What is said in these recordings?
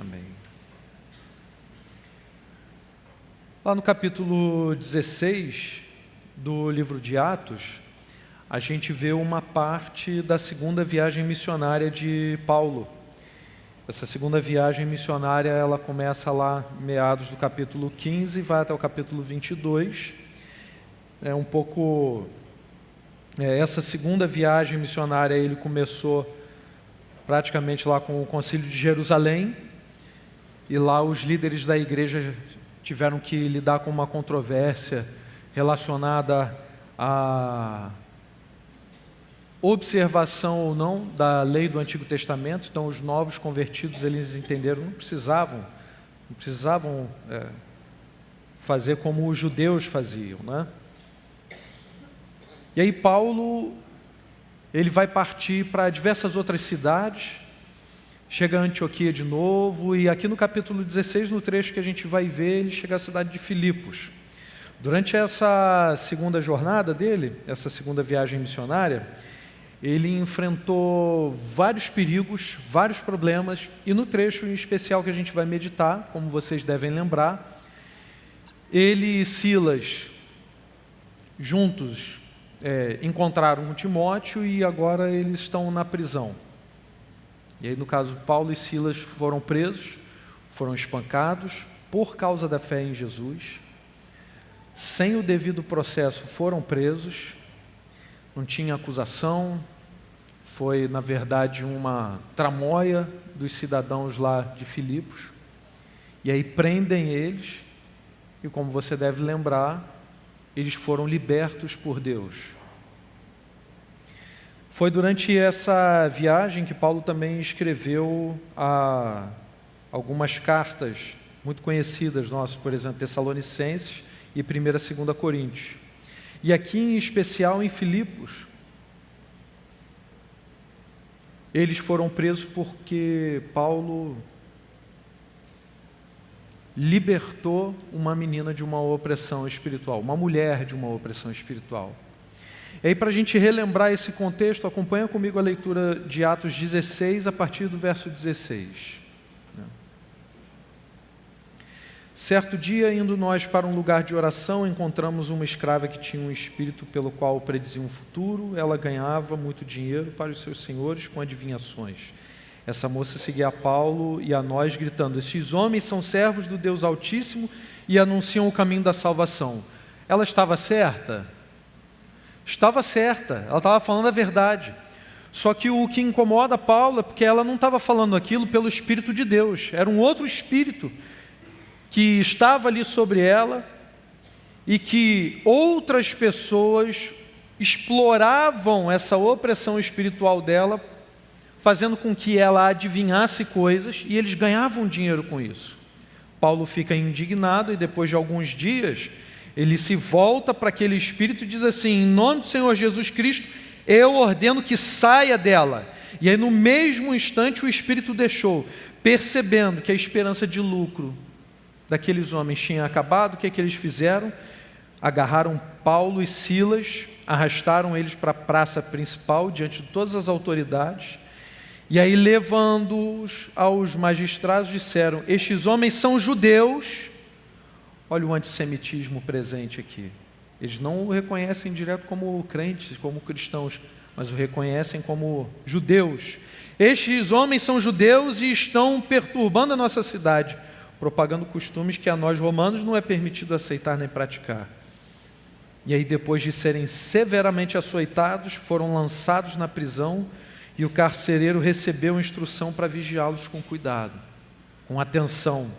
Amém. Lá no capítulo 16 do livro de Atos, a gente vê uma parte da segunda viagem missionária de Paulo. Essa segunda viagem missionária, ela começa lá meados do capítulo 15 e vai até o capítulo 22. Essa segunda viagem missionária, ele começou praticamente lá com o Concílio de Jerusalém, e lá os líderes da igreja tiveram que lidar com uma controvérsia relacionada à observação ou não da lei do Antigo Testamento. Então os novos convertidos, eles entenderam, não precisavam fazer como os judeus faziam, né? E aí Paulo, ele vai partir para diversas outras cidades, chega a Antioquia de novo, e aqui no capítulo 16, no trecho que a gente vai ver, ele chega à cidade de Filipos. Durante essa segunda jornada dele, essa segunda viagem missionária, ele enfrentou vários perigos, vários problemas, e no trecho em especial que a gente vai meditar, como vocês devem lembrar, ele e Silas, juntos, encontraram Timóteo e agora eles estão na prisão. E aí, no caso, Paulo e Silas foram presos, foram espancados por causa da fé em Jesus, sem o devido processo foram presos, não tinha acusação, foi na verdade uma tramóia dos cidadãos lá de Filipos, e aí prendem eles, e como você deve lembrar, eles foram libertos por Deus. Foi durante essa viagem que Paulo também escreveu algumas cartas muito conhecidas nossas, por exemplo, Tessalonicenses e 1ª e 2ª Coríntios. E aqui em especial em Filipos, eles foram presos porque Paulo libertou uma menina de uma opressão espiritual, uma mulher de uma opressão espiritual. E aí, para a gente relembrar esse contexto, acompanha comigo a leitura de Atos 16, a partir do verso 16. Certo dia, indo nós para um lugar de oração, encontramos uma escrava que tinha um espírito pelo qual predizia um futuro. Ela ganhava muito dinheiro para os seus senhores com adivinhações. Essa moça seguia a Paulo e a nós, gritando: estes homens são servos do Deus Altíssimo e anunciam o caminho da salvação. Ela estava certa? Estava certa, ela estava falando a verdade. Só que o que incomoda Paulo é porque ela não estava falando aquilo pelo Espírito de Deus. Era um outro Espírito que estava ali sobre ela e que outras pessoas exploravam essa opressão espiritual dela, fazendo com que ela adivinhasse coisas, e eles ganhavam dinheiro com isso. Paulo fica indignado e depois de alguns dias ele se volta para aquele espírito e diz assim: em nome do Senhor Jesus Cristo, eu ordeno que saia dela. E aí no mesmo instante o espírito deixou, percebendo que a esperança de lucro daqueles homens tinha acabado. O que é que eles fizeram? Agarraram Paulo e Silas, arrastaram eles para a praça principal, diante de todas as autoridades, e aí, levando-os aos magistrados, disseram: estes homens são judeus. Olha o antissemitismo presente aqui. Eles não o reconhecem direto como crentes, como cristãos, mas o reconhecem como judeus. Estes homens são judeus e estão perturbando a nossa cidade, propagando costumes que a nós romanos não é permitido aceitar nem praticar. E aí, depois de serem severamente açoitados, foram lançados na prisão, e o carcereiro recebeu instrução para vigiá-los com cuidado, com atenção.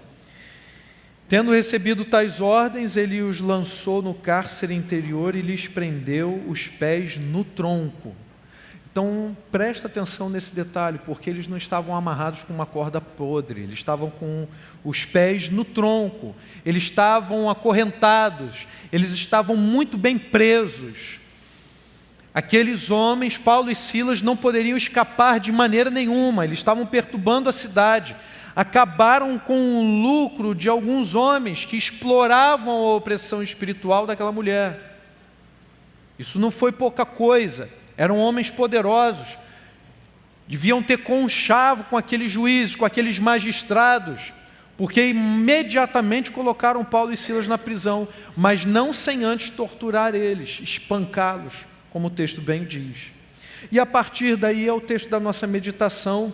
Tendo recebido tais ordens, ele os lançou no cárcere interior e lhes prendeu os pés no tronco. Então, presta atenção nesse detalhe, porque eles não estavam amarrados com uma corda podre, eles estavam com os pés no tronco, eles estavam acorrentados, eles estavam muito bem presos. Aqueles homens, Paulo e Silas, não poderiam escapar de maneira nenhuma, eles estavam perturbando a cidade. Acabaram com o lucro de alguns homens que exploravam a opressão espiritual daquela mulher. Isso não foi pouca coisa, eram homens poderosos. Deviam ter conchavo com aqueles juízes, com aqueles magistrados, porque imediatamente colocaram Paulo e Silas na prisão, mas não sem antes torturar eles, espancá-los, como o texto bem diz. E a partir daí é o texto da nossa meditação.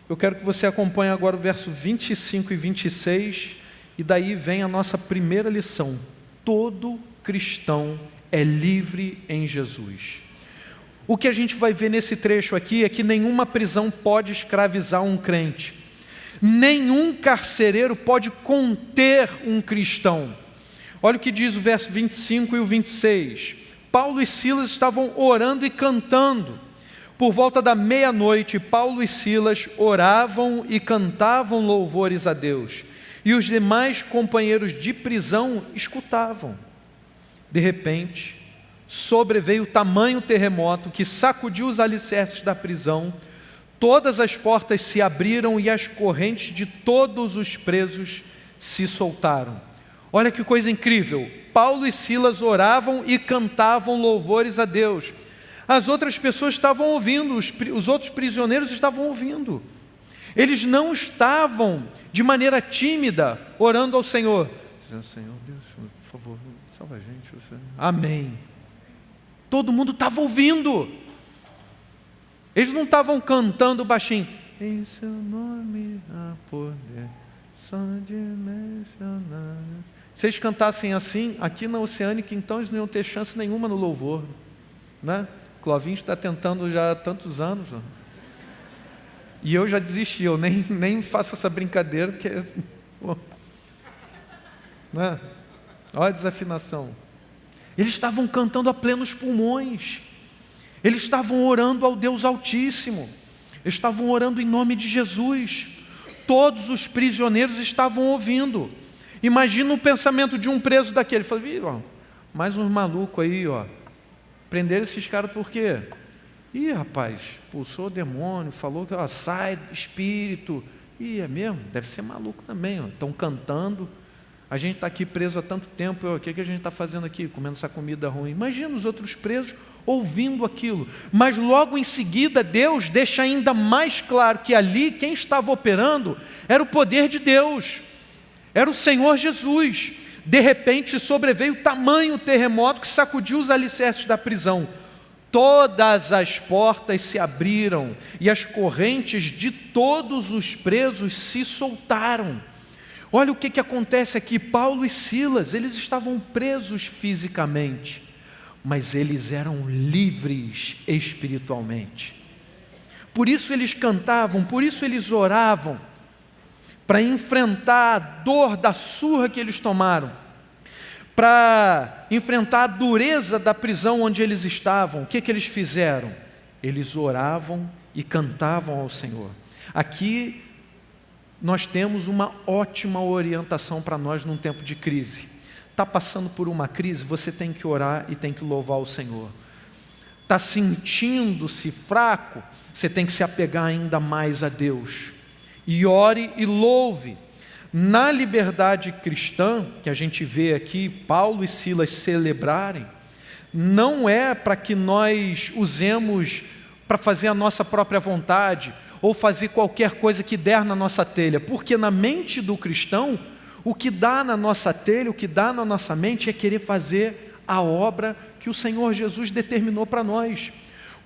Eu quero que você acompanhe agora o verso 25 e 26, e daí vem a nossa primeira lição. Todo cristão é livre em Jesus. O que a gente vai ver nesse trecho aqui é que nenhuma prisão pode escravizar um crente. Nenhum carcereiro pode conter um cristão. Olha o que diz o verso 25 e o 26. Paulo e Silas estavam orando e cantando. Por volta da meia-noite, Paulo e Silas oravam e cantavam louvores a Deus. E os demais companheiros de prisão escutavam. De repente, sobreveio tamanho terremoto que sacudiu os alicerces da prisão. Todas as portas se abriram e as correntes de todos os presos se soltaram. Olha que coisa incrível. Paulo e Silas oravam e cantavam louvores a Deus. As outras pessoas estavam ouvindo, os outros prisioneiros estavam ouvindo. Eles não estavam de maneira tímida orando ao Senhor. Senhor, Deus, por favor, salva a gente. Amém. Todo mundo estava ouvindo. Eles não estavam cantando baixinho. Em seu nome há poder, só de mencionar. Se eles cantassem assim, aqui na Oceânica, então eles não iam ter chance nenhuma no louvor, né? Clovinho está tentando já há tantos anos. E eu já desisti, eu nem faço essa brincadeira, porque... né? Olha a desafinação. Eles estavam cantando a plenos pulmões. Eles estavam orando ao Deus Altíssimo. Eles estavam orando em nome de Jesus. Todos os prisioneiros estavam ouvindo. Imagina o pensamento de um preso daquele. Fala, mais uns malucos aí, ó. Prenderam esses caras por quê? Ih, rapaz, expulsou o demônio, falou que sai espírito. Ih, é mesmo? Deve ser maluco também. Estão cantando. A gente está aqui preso há tanto tempo. O que a gente está fazendo aqui? Comendo essa comida ruim. Imagina os outros presos ouvindo aquilo. Mas logo em seguida, Deus deixa ainda mais claro que ali quem estava operando era o poder de Deus. Era o Senhor Jesus. De repente sobreveio tamanho terremoto que sacudiu os alicerces da prisão. Todas as portas se abriram e as correntes de todos os presos se soltaram. Olha o que acontece aqui. Paulo e Silas, eles estavam presos fisicamente, mas eles eram livres espiritualmente. Por isso eles cantavam, por isso eles oravam, para enfrentar a dor da surra que eles tomaram, para enfrentar a dureza da prisão onde eles estavam. O que eles fizeram? Eles oravam e cantavam ao Senhor. Aqui nós temos uma ótima orientação para nós num tempo de crise. Está passando por uma crise, você tem que orar e tem que louvar o Senhor. Está sentindo-se fraco, você tem que se apegar ainda mais a Deus. E ore e louve. Na liberdade cristã, que a gente vê aqui Paulo e Silas celebrarem, não é para que nós usemos para fazer a nossa própria vontade, ou fazer qualquer coisa que der na nossa telha, porque na mente do cristão, o que dá na nossa telha, o que dá na nossa mente é querer fazer a obra que o Senhor Jesus determinou para nós.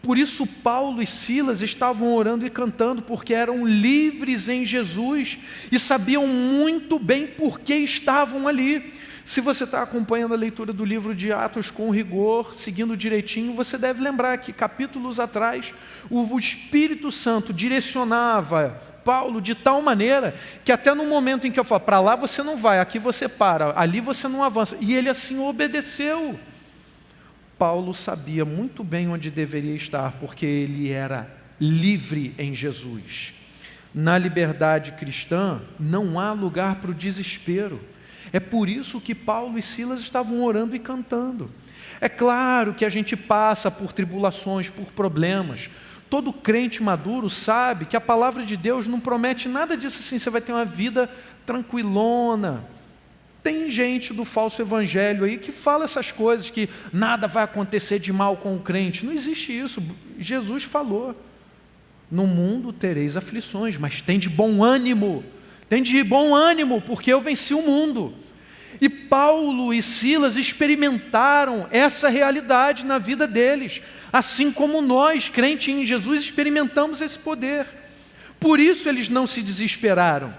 Por isso Paulo e Silas estavam orando e cantando, porque eram livres em Jesus e sabiam muito bem por que estavam ali. Se você está acompanhando a leitura do livro de Atos com rigor, seguindo direitinho, você deve lembrar que capítulos atrás o Espírito Santo direcionava Paulo de tal maneira que até no momento em que eu falo, para lá você não vai, aqui você para, ali você não avança, e ele assim obedeceu. Paulo sabia muito bem onde deveria estar, porque ele era livre em Jesus. Na liberdade cristã não há lugar para o desespero. É por isso que Paulo e Silas estavam orando e cantando. É claro que a gente passa por tribulações, por problemas. Todo crente maduro sabe que a palavra de Deus não promete nada disso assim, você vai ter uma vida tranquilona. Tem gente do falso evangelho aí que fala essas coisas, que nada vai acontecer de mal com o crente. Não existe isso. Jesus falou. no mundo tereis aflições, mas tende bom ânimo. Tende bom ânimo, porque eu venci o mundo. E Paulo e Silas experimentaram essa realidade na vida deles, assim como nós, crentes em Jesus, experimentamos esse poder. Por isso eles não se desesperaram.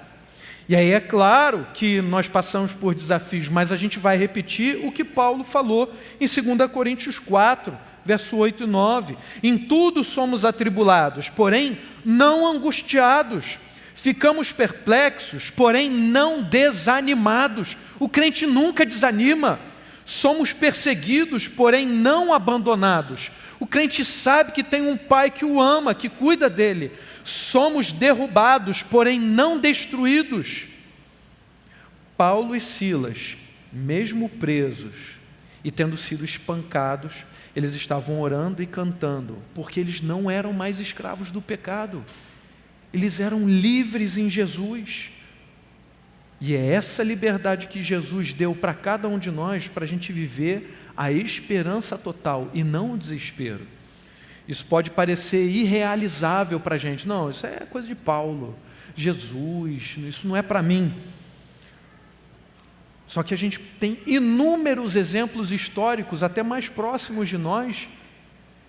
E aí é claro que nós passamos por desafios, mas a gente vai repetir o que Paulo falou em 2 Coríntios 4, verso 8 e 9. Em tudo somos atribulados, porém não angustiados. Ficamos perplexos, porém não desanimados. O crente nunca desanima. Somos perseguidos, porém não abandonados. O crente sabe que tem um pai que o ama, que cuida dele. Somos derrubados, porém não destruídos. Paulo e Silas, mesmo presos e tendo sido espancados, eles estavam orando e cantando, porque eles não eram mais escravos do pecado. Eles eram livres em Jesus. E é essa liberdade que Jesus deu para cada um de nós, para a gente viver a esperança total e não o desespero. Isso pode parecer irrealizável para a gente. Não, isso é coisa de Paulo, Jesus, isso não é para mim. Só que a gente tem inúmeros exemplos históricos, até mais próximos de nós,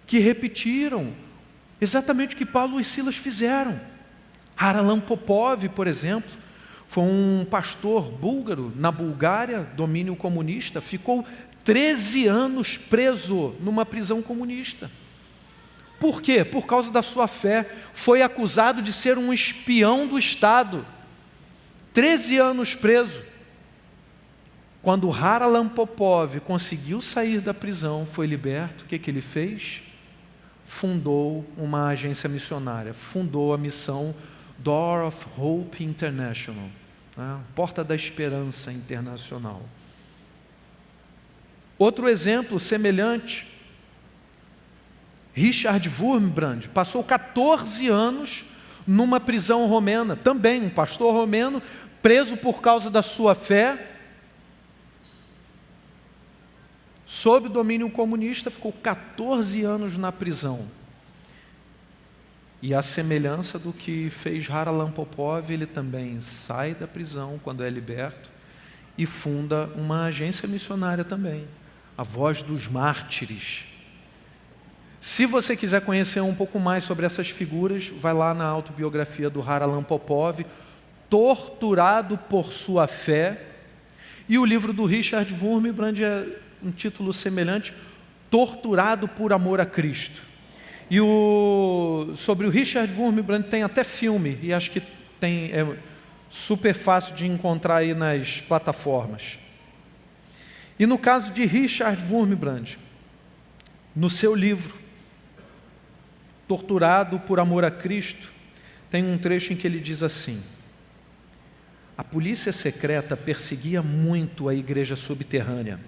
que repetiram exatamente o que Paulo e Silas fizeram. Haralam Popov, por exemplo, foi um pastor búlgaro na Bulgária, domínio comunista, ficou 13 anos preso numa prisão comunista. Por quê? Por causa da sua fé. Foi acusado de ser um espião do Estado. 13 anos preso. Quando Haralam Popov conseguiu sair da prisão, foi liberto, o que ele fez? Fundou uma agência missionária, fundou a missão Door of Hope International, né? Porta da Esperança Internacional. Outro exemplo semelhante, Richard Wurmbrand passou 14 anos numa prisão romena, também um pastor romeno, preso por causa da sua fé, sob domínio comunista, ficou 14 anos na prisão. E a semelhança do que fez Haralam Popov, ele também sai da prisão quando é liberto e funda uma agência missionária também, a Voz dos Mártires. Se você quiser conhecer um pouco mais sobre essas figuras, vai lá na autobiografia do Haralam Popov, Torturado por Sua Fé, e o livro do Richard Wurmbrand é um título semelhante, Torturado por Amor a Cristo. E sobre o Richard Wurmbrand tem até filme, e acho que é super fácil de encontrar aí nas plataformas. E no caso de Richard Wurmbrand, no seu livro, Torturado por Amor a Cristo, tem um trecho em que ele diz assim: a polícia secreta perseguia muito a igreja subterrânea,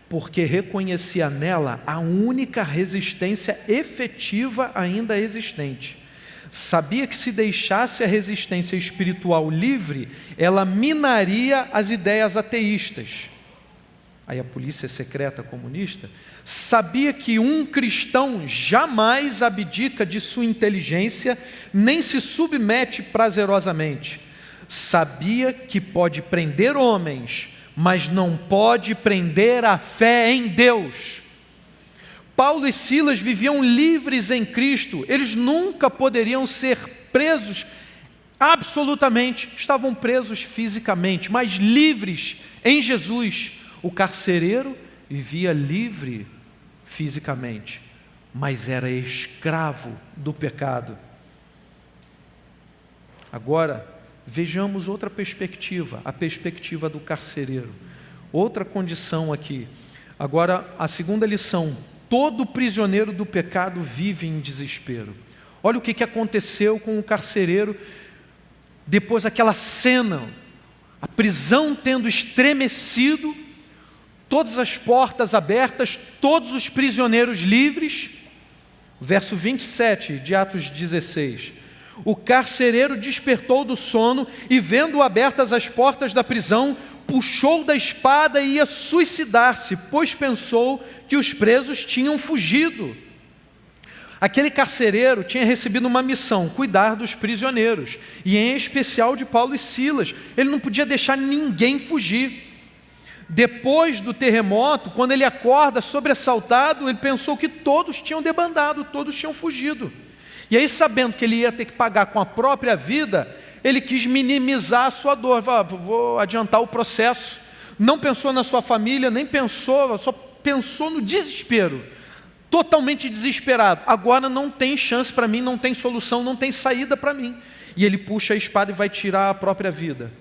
porque reconhecia nela a única resistência efetiva ainda existente. Sabia que se deixasse a resistência espiritual livre, ela minaria as ideias ateístas. Aí a polícia secreta comunista sabia que um cristão jamais abdica de sua inteligência, nem se submete prazerosamente. Sabia que pode prender homens, mas não pode prender a fé em Deus. Paulo e Silas viviam livres em Cristo, eles nunca poderiam ser presos absolutamente, estavam presos fisicamente, mas livres em Jesus. O carcereiro vivia livre fisicamente, mas era escravo do pecado. Agora, vejamos outra perspectiva, a perspectiva do carcereiro. Outra condição aqui. Agora, a segunda lição: todo prisioneiro do pecado vive em desespero. Olha o que aconteceu com o carcereiro depois daquela cena, a prisão tendo estremecido, todas as portas abertas, todos os prisioneiros livres. Verso 27 de Atos 16. O carcereiro despertou do sono e, vendo abertas as portas da prisão, puxou da espada e ia suicidar-se, pois pensou que os presos tinham fugido. Aquele carcereiro tinha recebido uma missão, cuidar dos prisioneiros, e em especial de Paulo e Silas. Ele não podia deixar ninguém fugir. Depois do terremoto, quando ele acorda sobressaltado, ele pensou que todos tinham debandado, todos tinham fugido. E aí, sabendo que ele ia ter que pagar com a própria vida, ele quis minimizar a sua dor. Vou adiantar o processo. Não pensou na sua família, nem pensou, só pensou no desespero. Totalmente desesperado. Agora não tem chance para mim, não tem solução, não tem saída para mim. E ele puxa a espada e vai tirar a própria vida.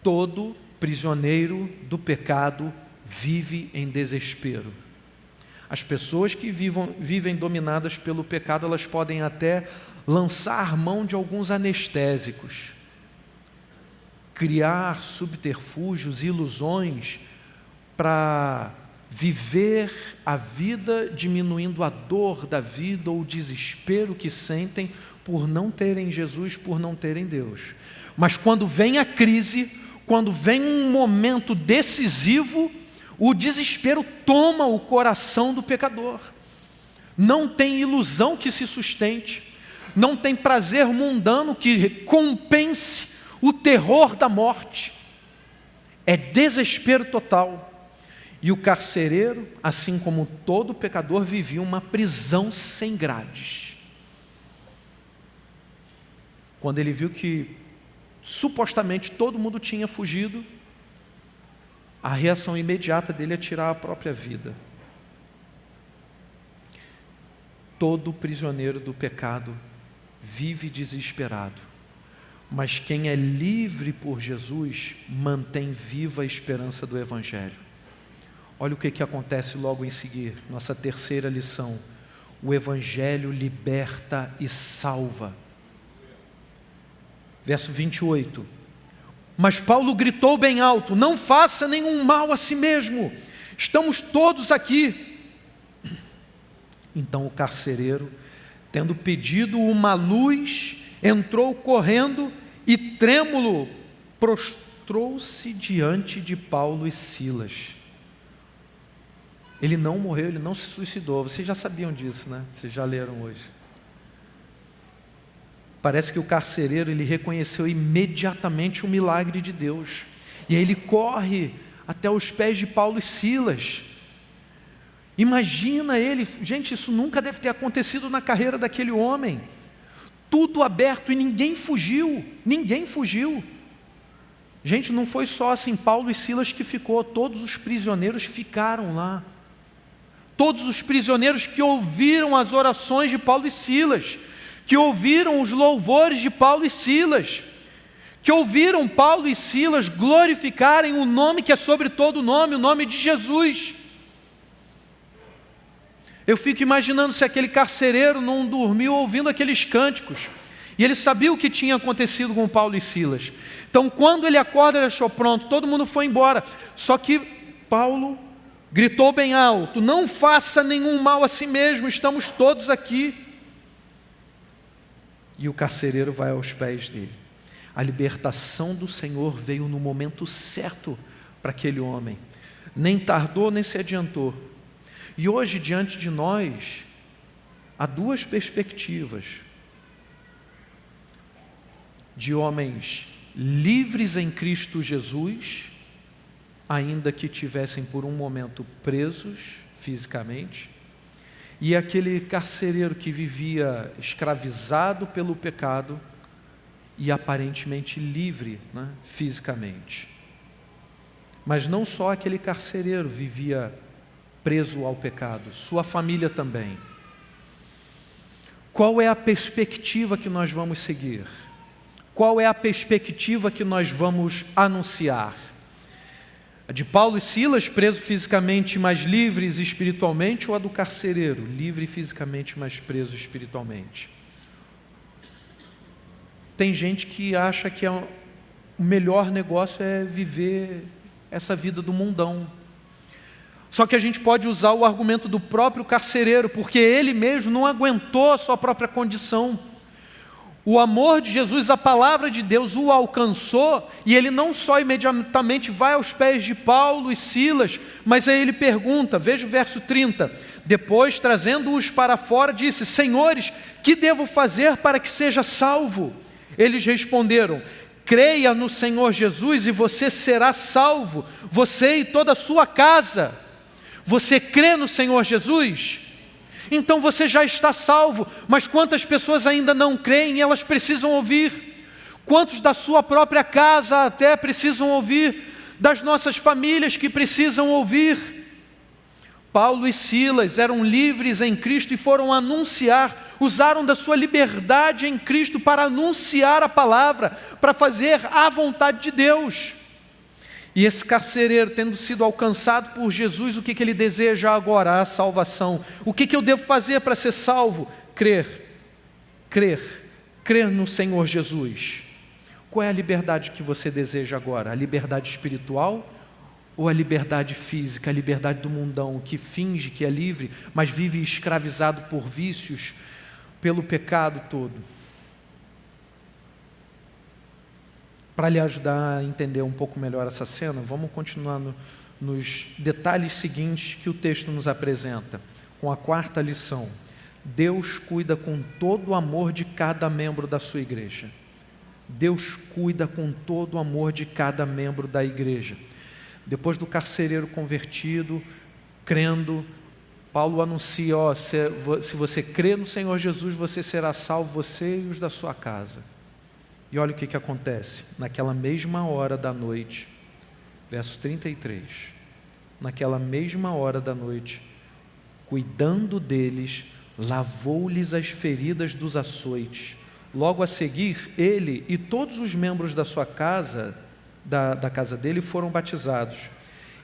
Todo prisioneiro do pecado vive em desespero. As pessoas que vivem dominadas pelo pecado, elas podem até lançar mão de alguns anestésicos, criar subterfúgios, ilusões, para viver a vida diminuindo a dor da vida ou o desespero que sentem por não terem Jesus, por não terem Deus. Mas quando vem a crise, quando vem um momento decisivo, o desespero toma o coração do pecador. Não tem ilusão que se sustente, não tem prazer mundano que compense o terror da morte. É desespero total. E o carcereiro, assim como todo pecador, vivia uma prisão sem grades. Quando ele viu que supostamente todo mundo tinha fugido, a reação imediata dele é tirar a própria vida. Todo prisioneiro do pecado vive desesperado, mas quem é livre por Jesus mantém viva a esperança do Evangelho. Olha o que acontece logo em seguir, nossa terceira lição. O Evangelho liberta e salva. Verso 28. Mas Paulo gritou bem alto: não faça nenhum mal a si mesmo, estamos todos aqui. Então o carcereiro, tendo pedido uma luz, entrou correndo e trêmulo prostrou-se diante de Paulo e Silas. Ele não morreu, ele não se suicidou. Vocês já sabiam disso, né? Vocês já leram hoje. Parece que o carcereiro, ele reconheceu imediatamente o milagre de Deus. E aí ele corre até os pés de Paulo e Silas. Imagina ele, gente, isso nunca deve ter acontecido na carreira daquele homem. Tudo aberto e ninguém fugiu, ninguém fugiu. Gente, não foi só assim Paulo e Silas que ficou, todos os prisioneiros ficaram lá. Todos os prisioneiros que ouviram as orações de Paulo e Silas, que ouviram os louvores de Paulo e Silas, que ouviram Paulo e Silas glorificarem o nome que é sobre todo nome, o nome de Jesus. Eu fico imaginando se aquele carcereiro não dormiu ouvindo aqueles cânticos, e ele sabia o que tinha acontecido com Paulo e Silas. Então quando ele acorda, ele achou: pronto, todo mundo foi embora. Só que Paulo gritou bem alto: não faça nenhum mal a si mesmo, estamos todos aqui. E o carcereiro vai aos pés dele. A libertação do Senhor veio no momento certo para aquele homem. Nem tardou, nem se adiantou. E hoje, diante de nós, há duas perspectivas: de homens livres em Cristo Jesus, ainda que tivessem por um momento presos fisicamente, e aquele carcereiro que vivia escravizado pelo pecado e aparentemente livre, né, fisicamente. Mas não só aquele carcereiro vivia preso ao pecado, sua família também. Qual é a perspectiva que nós vamos seguir? Qual é a perspectiva que nós vamos anunciar? A de Paulo e Silas, presos fisicamente, mas livres espiritualmente, ou a do carcereiro, livre fisicamente, mas preso espiritualmente? Tem gente que acha que o melhor negócio é viver essa vida do mundão. Só que a gente pode usar o argumento do próprio carcereiro, porque ele mesmo não aguentou a sua própria condição. O amor de Jesus, a palavra de Deus o alcançou, e ele não só imediatamente vai aos pés de Paulo e Silas, mas aí ele pergunta, veja o verso 30, depois trazendo-os para fora, disse: Senhores, que devo fazer para que seja salvo? Eles responderam: creia no Senhor Jesus e você será salvo, você e toda a sua casa. Você crê no Senhor Jesus? Então você já está salvo. Mas quantas pessoas ainda não creem e elas precisam ouvir? Quantos da sua própria casa até precisam ouvir? Das nossas famílias que precisam ouvir? Paulo e Silas eram livres em Cristo e foram anunciar, usaram da sua liberdade em Cristo para anunciar a palavra, para fazer a vontade de Deus. E esse carcereiro, tendo sido alcançado por Jesus, o que ele deseja agora? A salvação. O que eu devo fazer para ser salvo? Crer no Senhor Jesus. Qual é a liberdade que você deseja agora? A liberdade espiritual ou a liberdade física, a liberdade do mundão, que finge que é livre, mas vive escravizado por vícios, pelo pecado todo? Para lhe ajudar a entender um pouco melhor essa cena, vamos continuar nos detalhes seguintes que o texto nos apresenta, com a quarta lição. Deus cuida com todo o amor de cada membro da sua igreja. Deus cuida com todo o amor de cada membro da igreja. Depois do carcereiro convertido, crendo, Paulo anuncia, se você crê no Senhor Jesus, você será salvo, você e os da sua casa. E olha o que acontece, naquela mesma hora da noite, verso 33, naquela mesma hora da noite, cuidando deles, lavou-lhes as feridas dos açoites. Logo a seguir, ele e todos os membros da sua casa, da casa dele, foram batizados.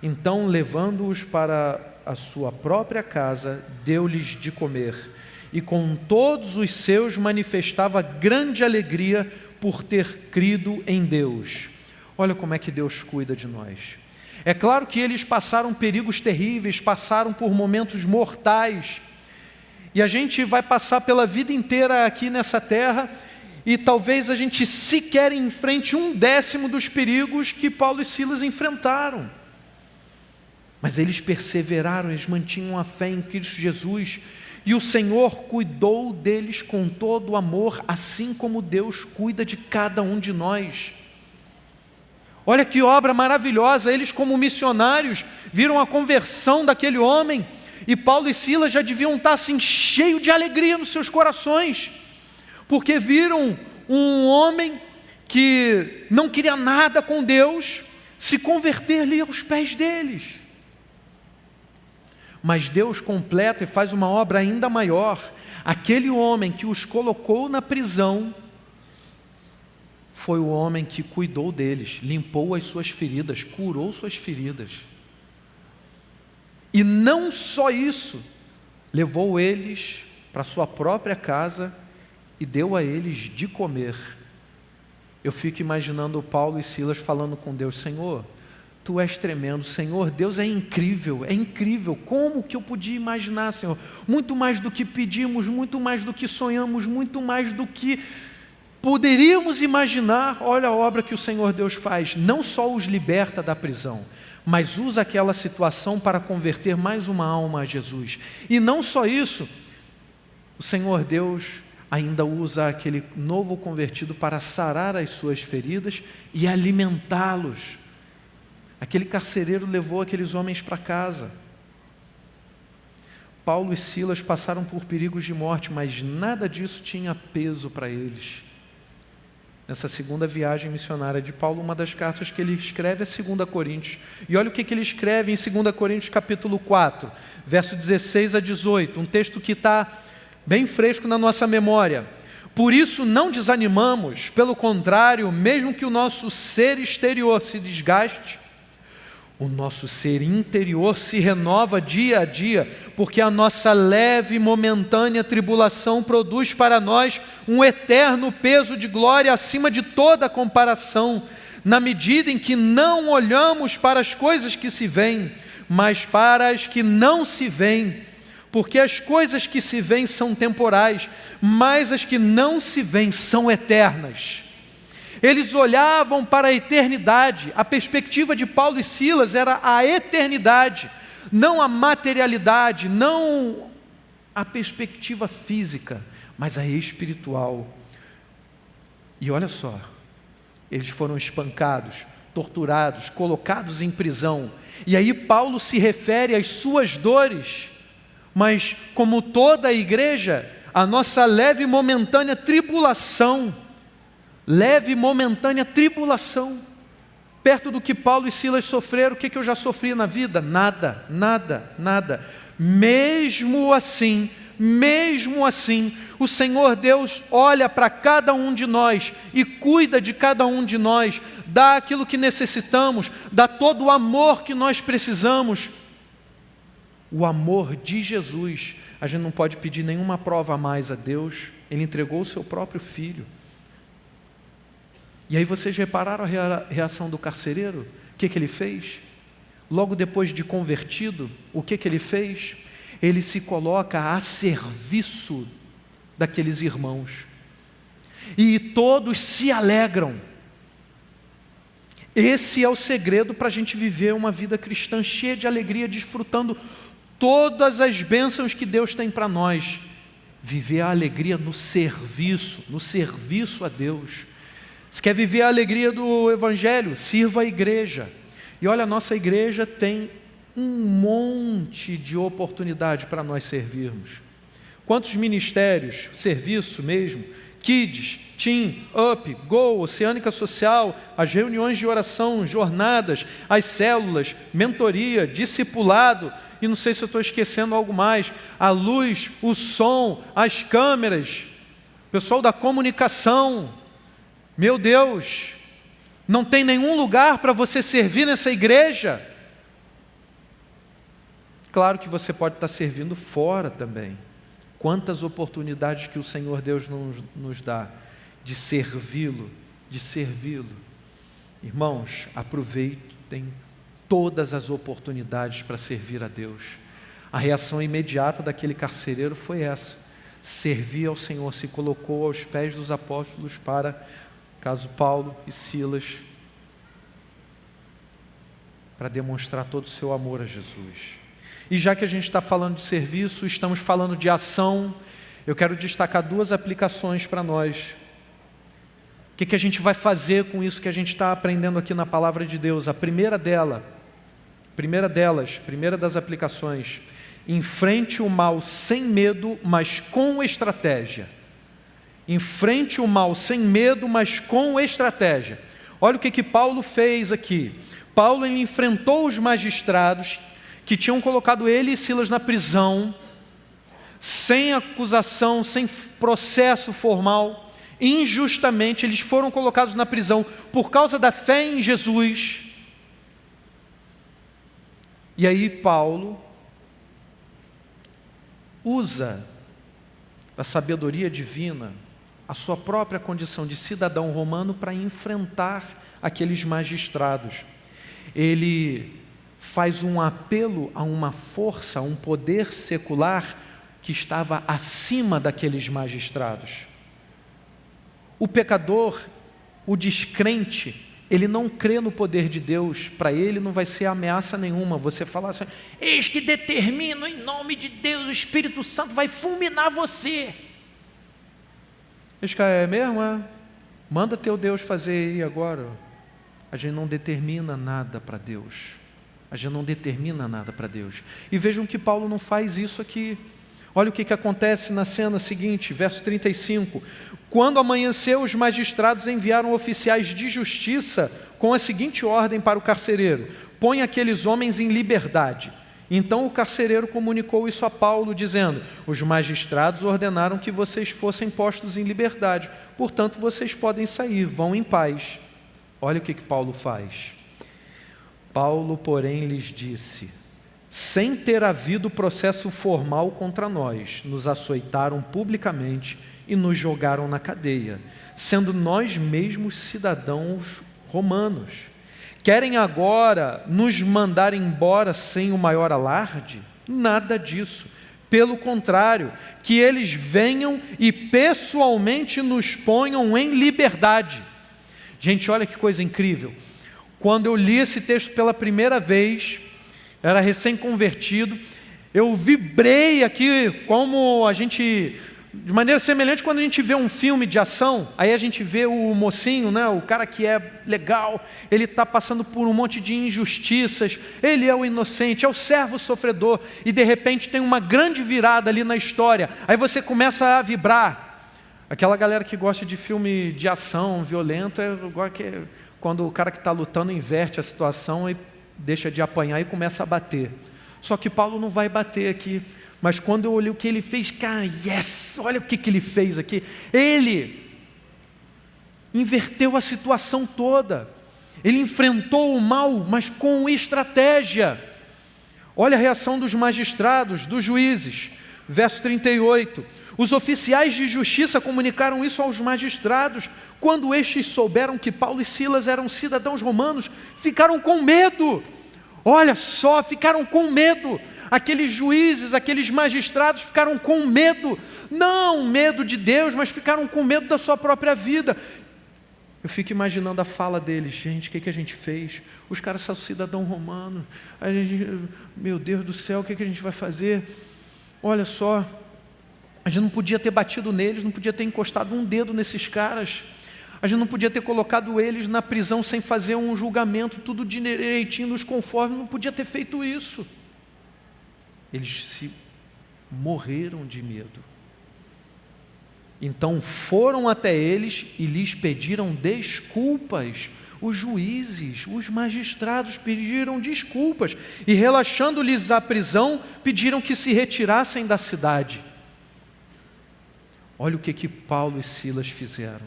Então, levando-os para a sua própria casa, deu-lhes de comer. E com todos os seus manifestava grande alegria por ter crido em Deus. Olha como é que Deus cuida de nós. É claro que eles passaram perigos terríveis, passaram por momentos mortais, e a gente vai passar pela vida inteira aqui nessa terra, e talvez a gente sequer enfrente 1/10 dos perigos que Paulo e Silas enfrentaram. Mas eles perseveraram, eles mantinham a fé em Cristo Jesus, e o Senhor cuidou deles com todo o amor, assim como Deus cuida de cada um de nós. Olha que obra maravilhosa, eles como missionários viram a conversão daquele homem, e Paulo e Silas já deviam estar assim, cheios de alegria nos seus corações, porque viram um homem que não queria nada com Deus, se converter ali aos pés deles. Mas Deus completa e faz uma obra ainda maior. Aquele homem que os colocou na prisão foi o homem que cuidou deles, limpou as suas feridas, curou suas feridas. E não só isso, levou eles para sua própria casa e deu a eles de comer. Eu fico imaginando Paulo e Silas falando com Deus: Senhor, Tu és tremendo, Senhor, Deus é incrível, como que eu podia imaginar, Senhor? Muito mais do que pedimos, muito mais do que sonhamos, muito mais do que poderíamos imaginar. Olha a obra que o Senhor Deus faz, não só os liberta da prisão, mas usa aquela situação para converter mais uma alma a Jesus. E não só isso, o Senhor Deus ainda usa aquele novo convertido para sarar as suas feridas e alimentá-los. Aquele carcereiro levou aqueles homens para casa. Paulo e Silas passaram por perigos de morte, mas nada disso tinha peso para eles. Nessa segunda viagem missionária de Paulo, uma das cartas que ele escreve é 2 Coríntios. E olha o que ele escreve em 2 Coríntios capítulo 4, verso 16 a 18, um texto que está bem fresco na nossa memória. Por isso não desanimamos, pelo contrário, mesmo que o nosso ser exterior se desgaste, o nosso ser interior se renova dia a dia, porque a nossa leve e momentânea tribulação produz para nós um eterno peso de glória acima de toda comparação, na medida em que não olhamos para as coisas que se veem, mas para as que não se veem, porque as coisas que se veem são temporais, mas as que não se veem são eternas. Eles olhavam para a eternidade. A perspectiva de Paulo e Silas era a eternidade, não a materialidade, não a perspectiva física, mas a espiritual. E olha só, eles foram espancados, torturados, colocados em prisão. E aí Paulo se refere às suas dores, mas como toda a igreja, a nossa leve e momentânea tribulação, perto do que Paulo e Silas sofreram, o que eu já sofri na vida? Nada. Mesmo assim, o Senhor Deus olha para cada um de nós e cuida de cada um de nós, dá aquilo que necessitamos, dá todo o amor que nós precisamos. O amor de Jesus, a gente não pode pedir nenhuma prova a mais a Deus, Ele entregou o seu próprio Filho. E aí vocês repararam a reação do carcereiro? O que ele fez? Logo depois de convertido, o que ele fez? Ele se coloca a serviço daqueles irmãos. E todos se alegram. Esse é o segredo para a gente viver uma vida cristã cheia de alegria, desfrutando todas as bênçãos que Deus tem para nós. Viver a alegria no serviço a Deus. Se quer viver a alegria do Evangelho, sirva a igreja. E olha, a nossa igreja tem um monte de oportunidade para nós servirmos. Quantos ministérios, serviço mesmo, Kids, Team, Up, Go, Oceânica Social, as reuniões de oração, jornadas, as células, mentoria, discipulado, e não sei se eu estou esquecendo algo mais, a luz, o som, as câmeras, pessoal da comunicação. Meu Deus, não tem nenhum lugar para você servir nessa igreja? Claro que você pode estar servindo fora também. Quantas oportunidades que o Senhor Deus nos dá de servi-lo, Irmãos, aproveitem todas as oportunidades para servir a Deus. A reação imediata daquele carcereiro foi essa: servir ao Senhor, se colocou aos pés dos apóstolos para, caso Paulo e Silas, para demonstrar todo o seu amor a Jesus. E já que a gente está falando de serviço, estamos falando de ação, eu quero destacar duas aplicações para nós. O que a gente vai fazer com isso que a gente está aprendendo aqui na Palavra de Deus? A primeira das aplicações: enfrente o mal sem medo, mas com estratégia. Enfrente o mal sem medo, mas com estratégia. Olha o que Paulo fez aqui. Paulo enfrentou os magistrados que tinham colocado ele e Silas na prisão, sem acusação, sem processo formal, injustamente. Eles foram colocados na prisão por causa da fé em Jesus. E aí Paulo usa a sabedoria divina, a sua própria condição de cidadão romano, para enfrentar aqueles magistrados. Ele faz um apelo a uma força, a um poder secular que estava acima daqueles magistrados. O pecador, o descrente, ele não crê no poder de Deus. Para ele não vai ser ameaça nenhuma você falar assim: eis que determino em nome de Deus, o Espírito Santo vai fulminar você. É mesmo? Manda teu Deus fazer aí agora. A gente não determina nada para Deus. E vejam que Paulo não faz isso aqui. Olha o que acontece na cena seguinte, verso 35. Quando amanheceu, os magistrados enviaram oficiais de justiça com a seguinte ordem para o carcereiro: põe aqueles homens em liberdade. Então o carcereiro comunicou isso a Paulo, dizendo: os magistrados ordenaram que vocês fossem postos em liberdade, portanto vocês podem sair, vão em paz. Olha o que Paulo faz. Paulo, porém, lhes disse: sem ter havido processo formal contra nós, nos açoitaram publicamente e nos jogaram na cadeia, sendo nós mesmos cidadãos romanos. Querem agora nos mandar embora sem o maior alarde? Nada disso. Pelo contrário, que eles venham e pessoalmente nos ponham em liberdade. Gente, olha que coisa incrível. Quando eu li esse texto pela primeira vez, era recém-convertido, eu vibrei aqui como a gente... De maneira semelhante, quando a gente vê um filme de ação, aí a gente vê o mocinho, né, o cara que é legal, ele está passando por um monte de injustiças, ele é o inocente, é o servo sofredor, e de repente tem uma grande virada ali na história, aí você começa a vibrar. Aquela galera que gosta de filme de ação, violento, é igual que quando o cara que está lutando inverte a situação e deixa de apanhar e começa a bater. Só que Paulo não vai bater aqui. Mas quando eu olhei o que ele fez, cara, yes, olha o que ele fez aqui. Ele inverteu a situação toda. Ele enfrentou o mal, mas com estratégia. Olha a reação dos magistrados, dos juízes. Verso 38. Os oficiais de justiça comunicaram isso aos magistrados. Quando estes souberam que Paulo e Silas eram cidadãos romanos, ficaram com medo. Olha só, ficaram com medo. Aqueles juízes, aqueles magistrados ficaram com medo, não medo de Deus, mas ficaram com medo da sua própria vida. Eu fico imaginando a fala deles, gente, o que a gente fez? Os caras são cidadão romano, a gente, meu Deus do céu, o que a gente vai fazer? Olha só, a gente não podia ter batido neles, não podia ter encostado um dedo nesses caras, a gente não podia ter colocado eles na prisão sem fazer um julgamento, tudo direitinho, nos conformes, não podia ter feito isso. Eles se morreram de medo. Então foram até eles e lhes pediram desculpas. Os juízes, os magistrados pediram desculpas e, relaxando-lhes a prisão, pediram que se retirassem da cidade. Olha o que Paulo e Silas fizeram.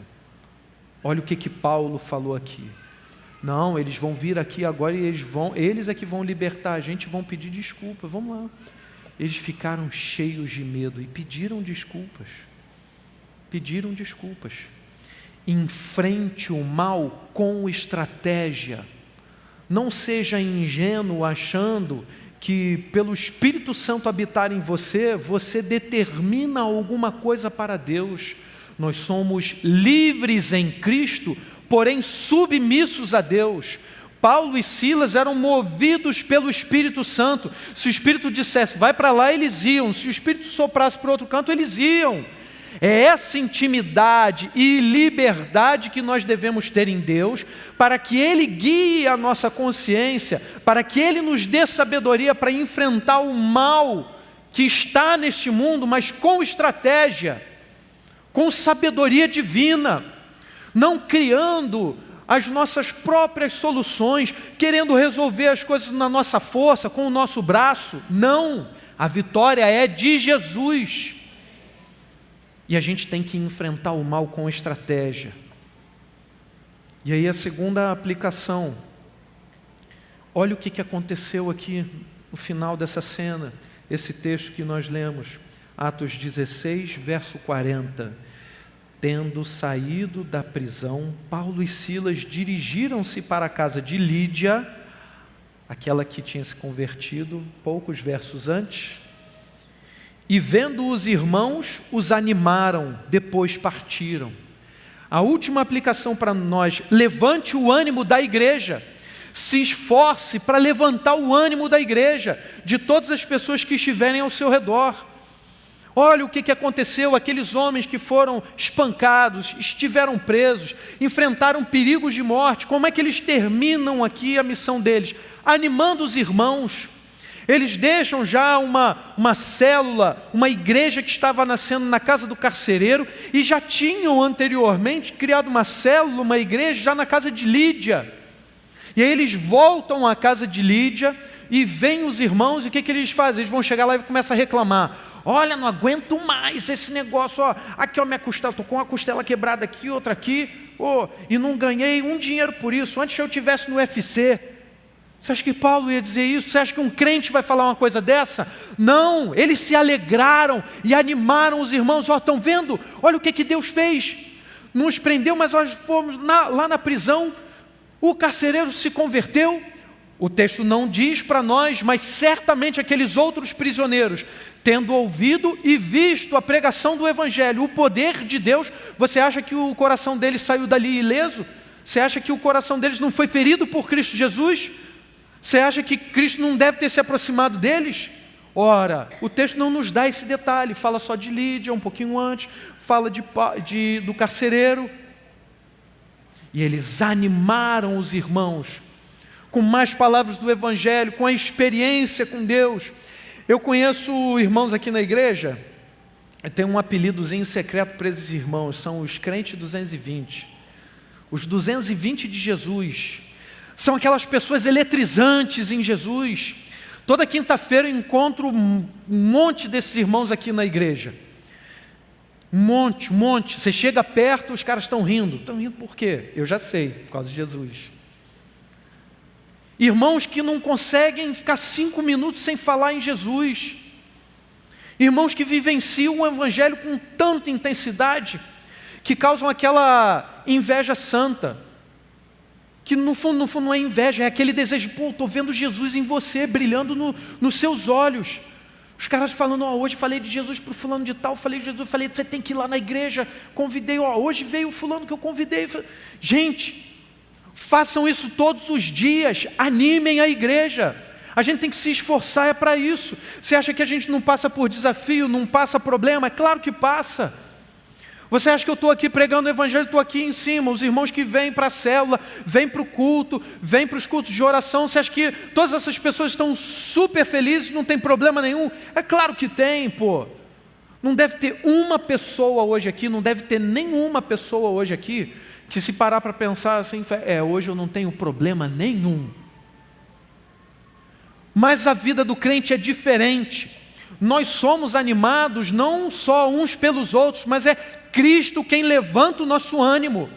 Olha o que Paulo falou aqui. Não, eles vão vir aqui agora e eles é que vão libertar a gente, vão pedir desculpa, vamos lá. Eles ficaram cheios de medo e pediram desculpas. Pediram desculpas. Enfrente o mal com estratégia. Não seja ingênuo achando que pelo Espírito Santo habitar em você, você determina alguma coisa para Deus. Nós somos livres em Cristo, porém submissos a Deus. Paulo e Silas eram movidos pelo Espírito Santo. Se o Espírito dissesse, vai para lá, eles iam. Se o Espírito soprasse para outro canto, eles iam. É essa intimidade e liberdade que nós devemos ter em Deus, para que Ele guie a nossa consciência, para que Ele nos dê sabedoria para enfrentar o mal que está neste mundo, mas com estratégia, com sabedoria divina, não criando as nossas próprias soluções, querendo resolver as coisas na nossa força, com o nosso braço. Não, a vitória é de Jesus. E a gente tem que enfrentar o mal com estratégia. E aí a segunda aplicação. Olha o que aconteceu aqui no final dessa cena, esse texto que nós lemos, Atos 16, verso 40. Tendo saído da prisão, Paulo e Silas dirigiram-se para a casa de Lídia, aquela que tinha se convertido poucos versos antes, e vendo os irmãos, os animaram, depois partiram. A última aplicação para nós: levante o ânimo da igreja, se esforce para levantar o ânimo da igreja, de todas as pessoas que estiverem ao seu redor. Olha o que aconteceu, aqueles homens que foram espancados, estiveram presos, enfrentaram perigos de morte. Como é que eles terminam aqui a missão deles? Animando os irmãos. Eles deixam já uma célula, uma igreja que estava nascendo na casa do carcereiro, e já tinham anteriormente criado uma célula, uma igreja já na casa de Lídia. E aí eles voltam à casa de Lídia e vêm os irmãos, e o que eles fazem? Eles vão chegar lá e começam a reclamar. Olha, não aguento mais esse negócio, ó, aqui ó, minha costela, estou com uma costela quebrada aqui, outra aqui, e não ganhei um dinheiro por isso, antes eu estivesse no UFC. Você acha que Paulo ia dizer isso? Você acha que um crente vai falar uma coisa dessa? Não, eles se alegraram e animaram os irmãos. Estão vendo? Olha o que Deus fez. Nos prendeu, mas nós fomos lá na prisão, o carcereiro se converteu, O texto não diz para nós, mas certamente aqueles outros prisioneiros, tendo ouvido e visto a pregação do Evangelho, o poder de Deus, você acha que o coração deles saiu dali ileso? Você acha que o coração deles não foi ferido por Cristo Jesus? Você acha que Cristo não deve ter se aproximado deles? Ora, o texto não nos dá esse detalhe, fala só de Lídia, um pouquinho antes, fala do carcereiro. E eles animaram os irmãos, com mais palavras do Evangelho, com a experiência com Deus. Eu conheço irmãos aqui na igreja, eu tenho um apelidozinho secreto para esses irmãos, são os crentes 220. Os 220 de Jesus. São aquelas pessoas eletrizantes em Jesus. Toda quinta-feira eu encontro um monte desses irmãos aqui na igreja. Um monte. Você chega perto, os caras estão rindo. Estão rindo por quê? Eu já sei, por causa de Jesus. Irmãos que não conseguem ficar 5 minutos sem falar em Jesus. Irmãos que vivenciam o Evangelho com tanta intensidade, que causam aquela inveja santa, que no fundo não é inveja, é aquele desejo, estou vendo Jesus em você, brilhando nos seus olhos. Os caras falando, hoje falei de Jesus para o fulano de tal, falei de Jesus, falei, você tem que ir lá na igreja, convidei, hoje veio o fulano que eu convidei. Gente, façam isso todos os dias, animem a igreja. A gente tem que se esforçar, é para isso. Você acha que a gente não passa por desafio, não passa problema? É claro que passa. Você acha que eu estou aqui pregando o Evangelho, estou aqui em cima, os irmãos que vêm para a célula, vêm para o culto, vêm para os cultos de oração, você acha que todas essas pessoas estão super felizes, não tem problema nenhum? É claro que tem, pô. Não deve ter uma pessoa hoje aqui, não deve ter nenhuma pessoa hoje aqui, que se parar para pensar assim, hoje eu não tenho problema nenhum. Mas a vida do crente é diferente. Nós somos animados não só uns pelos outros, mas é Cristo quem levanta o nosso ânimo.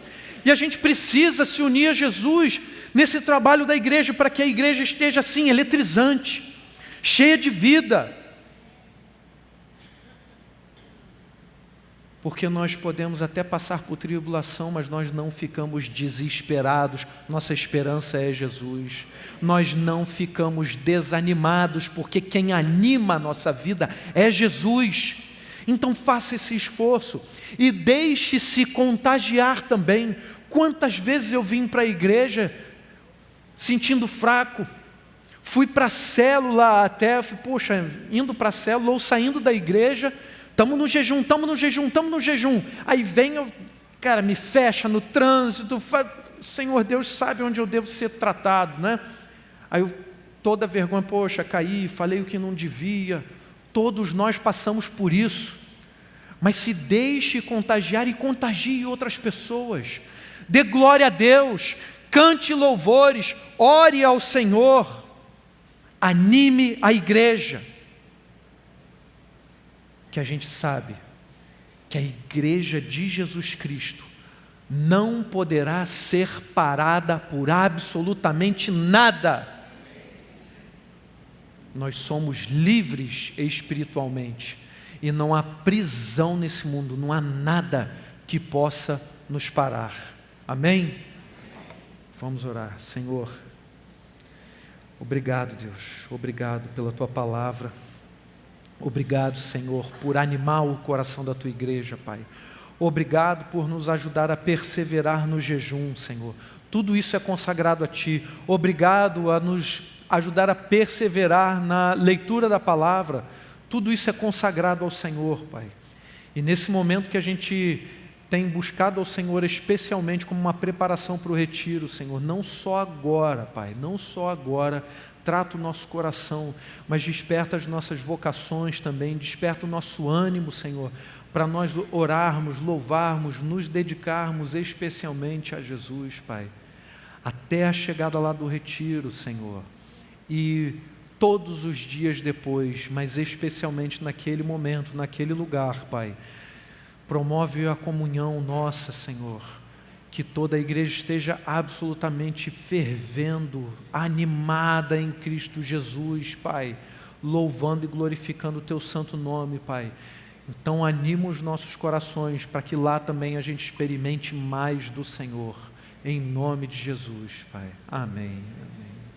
E a gente precisa se unir a Jesus nesse trabalho da igreja, para que a igreja esteja assim, eletrizante, cheia de vida. Porque nós podemos até passar por tribulação, mas nós não ficamos desesperados, nossa esperança é Jesus. Nós não ficamos desanimados, porque quem anima a nossa vida é Jesus. Então faça esse esforço e deixe-se contagiar também. Quantas vezes eu vim para a igreja sentindo fraco, fui para a célula até, indo para a célula ou saindo da igreja, estamos no jejum. Aí vem, me fecha no trânsito, Senhor Deus sabe onde eu devo ser tratado, né? Aí eu, toda vergonha, caí, falei o que não devia. Todos nós passamos por isso. Mas se deixe contagiar e contagie outras pessoas. Dê glória a Deus, cante louvores, ore ao Senhor, anime a igreja. Que a gente sabe que a igreja de Jesus Cristo não poderá ser parada por absolutamente nada. Nós somos livres espiritualmente e não há prisão nesse mundo, não há nada que possa nos parar. Amém? Vamos orar. Senhor, obrigado, Deus, obrigado pela Tua palavra. Obrigado, Senhor, por animar o coração da Tua igreja, Pai. Obrigado por nos ajudar a perseverar no jejum, Senhor. Tudo isso é consagrado a Ti. Obrigado a nos ajudar a perseverar na leitura da palavra. Tudo isso é consagrado ao Senhor, Pai. E nesse momento que a gente tem buscado ao Senhor especialmente como uma preparação para o retiro, Senhor, não só agora, Pai, não só agora, trata o nosso coração, mas desperta as nossas vocações também, desperta o nosso ânimo, Senhor, para nós orarmos, louvarmos, nos dedicarmos especialmente a Jesus, Pai, até a chegada lá do retiro, Senhor, e todos os dias depois, mas especialmente naquele momento, naquele lugar, Pai, promove a comunhão nossa, Senhor, que toda a igreja esteja absolutamente fervendo, animada em Cristo Jesus, Pai, louvando e glorificando o Teu santo nome, Pai. Então anima os nossos corações para que lá também a gente experimente mais do Senhor, em nome de Jesus, Pai. Amém. Amém.